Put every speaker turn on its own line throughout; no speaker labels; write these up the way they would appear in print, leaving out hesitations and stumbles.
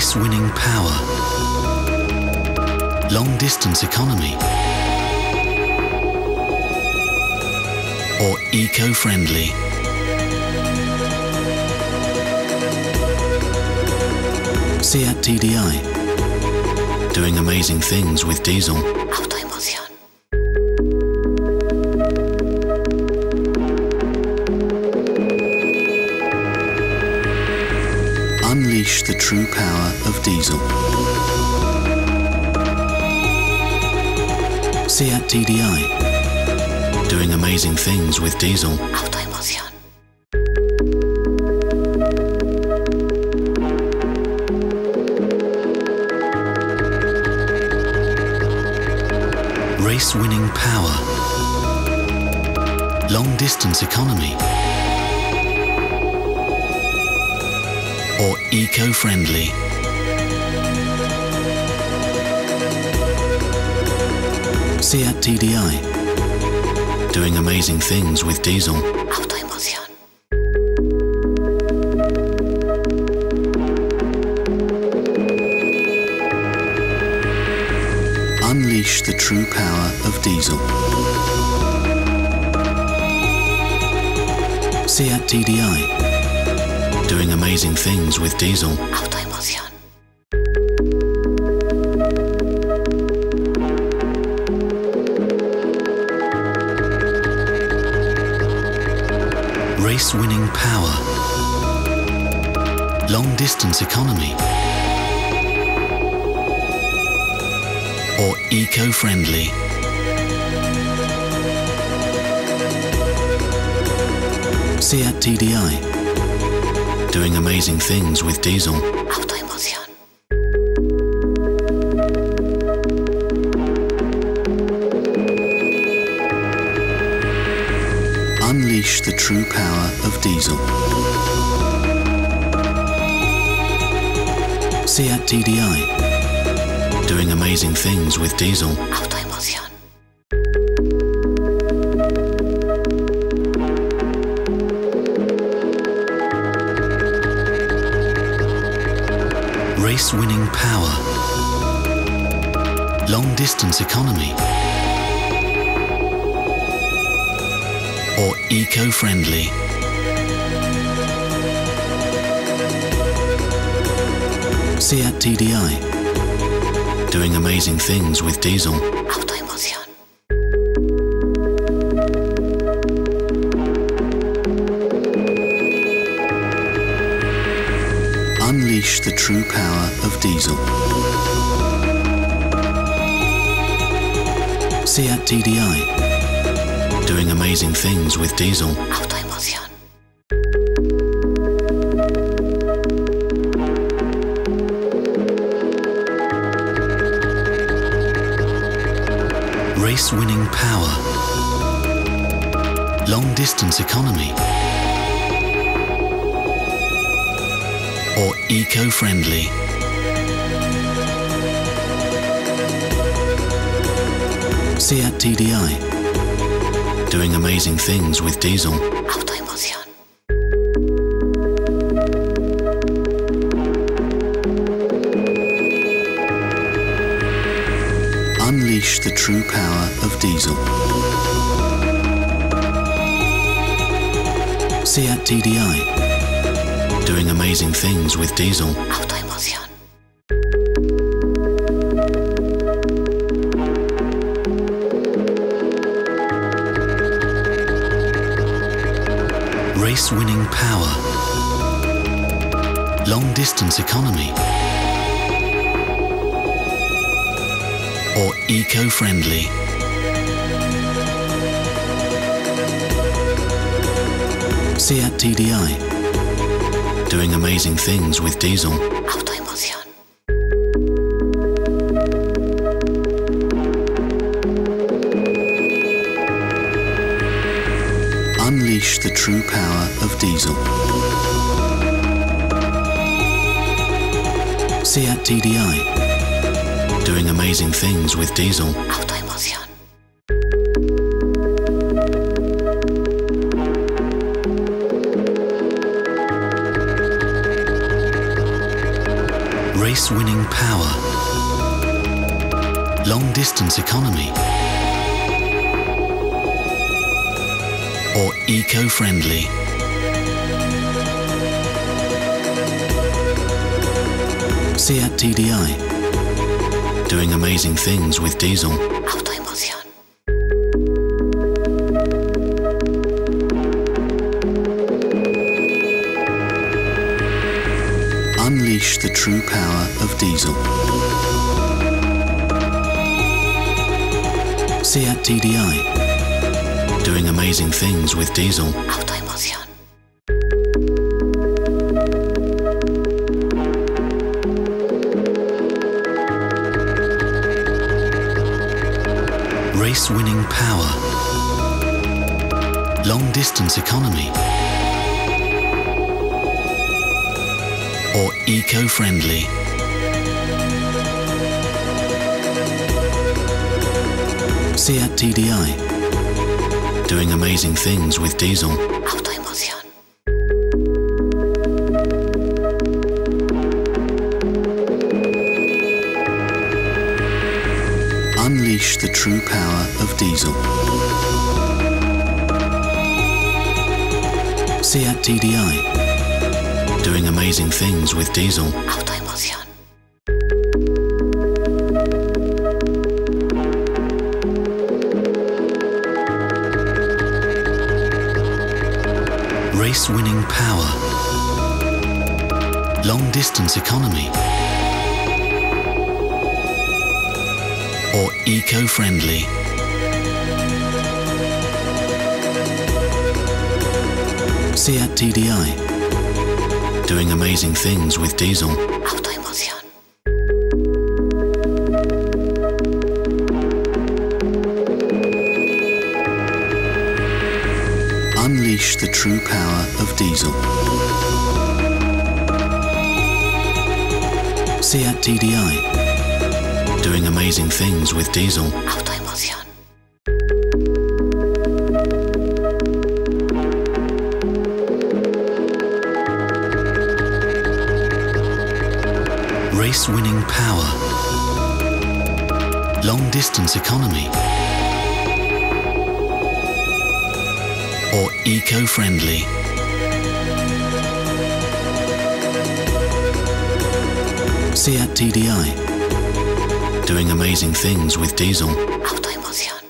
Race-winning power, long-distance economy, or eco-friendly? SEAT TDI, doing amazing things with diesel.
Autoemoción.
Unleash the true power of diesel. SEAT TDI, doing amazing things with diesel.
Autoemoción.
Race-winning power, long-distance economy, or eco-friendly? SEAT TDI, doing amazing things with diesel.
Autoemoción.
Unleash the true power of diesel. SEAT TDI, doing amazing things with diesel.
Autoemoción.
Race-winning power, long-distance economy, or eco-friendly? SEAT TDI, doing amazing things with diesel.
Autoemoción.
Unleash the true power of diesel. SEAT TDI, doing amazing things with diesel.
Autoemoción.
Race-winning power, long-distance economy, or eco-friendly? SEAT TDI, doing amazing things with diesel.
Autoemoción.
Unleash the true power of diesel. SEAT TDI, doing amazing things with diesel.
Autoemoción.
Race-winning power, long-distance economy, or eco-friendly? SEAT TDI, doing amazing things with diesel.
Autoemoción.
Unleash the true power of diesel. SEAT TDI, doing amazing things with diesel.
Autoemoción.
Race-winning power, long-distance economy, or eco-friendly? SEAT TDI, doing amazing things with diesel.
Autoemoción.
Unleash the true power of diesel. SEAT TDI, doing amazing things with diesel.
Autoemoción.
Race-winning power. Long-distance economy. Or eco-friendly. Seat TDI. Doing amazing things with diesel.
Autoemoción.
Unleash the true power of diesel. Seat TDI. Doing amazing things with diesel.
Autoemoción.
Race-winning power. Long-distance economy. Or eco-friendly. Seat TDI. Doing amazing things with diesel.
Autoemoción.
Unleash the true power of diesel. Seat TDI. Doing amazing things with diesel.
Autoemoción.
Race-winning power. Long-distance economy. Or eco-friendly. Seat TDI. Doing amazing things with diesel.
Autoemoción.
Unleash the true power of diesel. Seat TDI. Doing amazing things with diesel.
Autoemoción.
Race-winning power. Long-distance economy. Or eco-friendly. Seat TDI. Doing amazing things with diesel.
Autoemoción.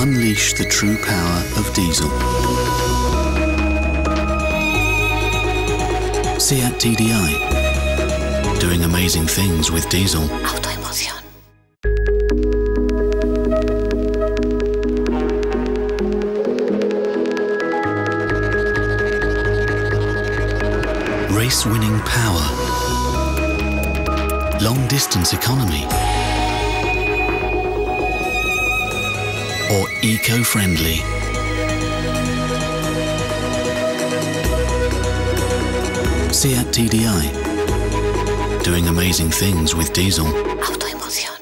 Unleash the true power of diesel. Seat TDI. Doing amazing things with diesel.
Autoemoción.
Race-winning power. Long-distance economy. Or eco-friendly. Seat TDI. Doing amazing things with diesel.
Autoemoción.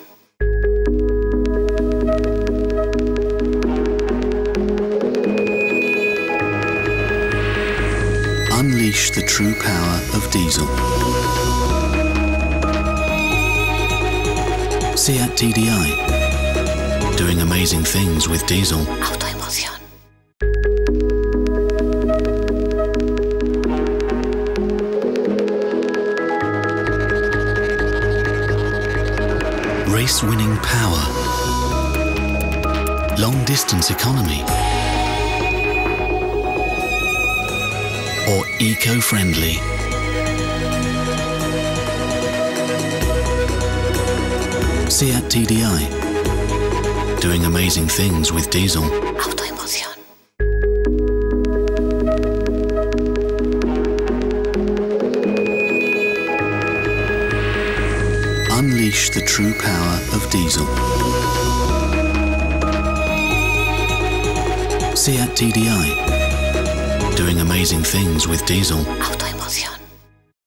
Unleash the true power of diesel. Seat TDI. Doing amazing things with diesel.
Autoemoción.
Race-winning power. Long-distance economy. Or eco-friendly. Seat TDI. Doing amazing things with diesel.
Autoemoción.
Unleash the true power of diesel. Seat TDI. Doing amazing things with diesel.
Autoemoción.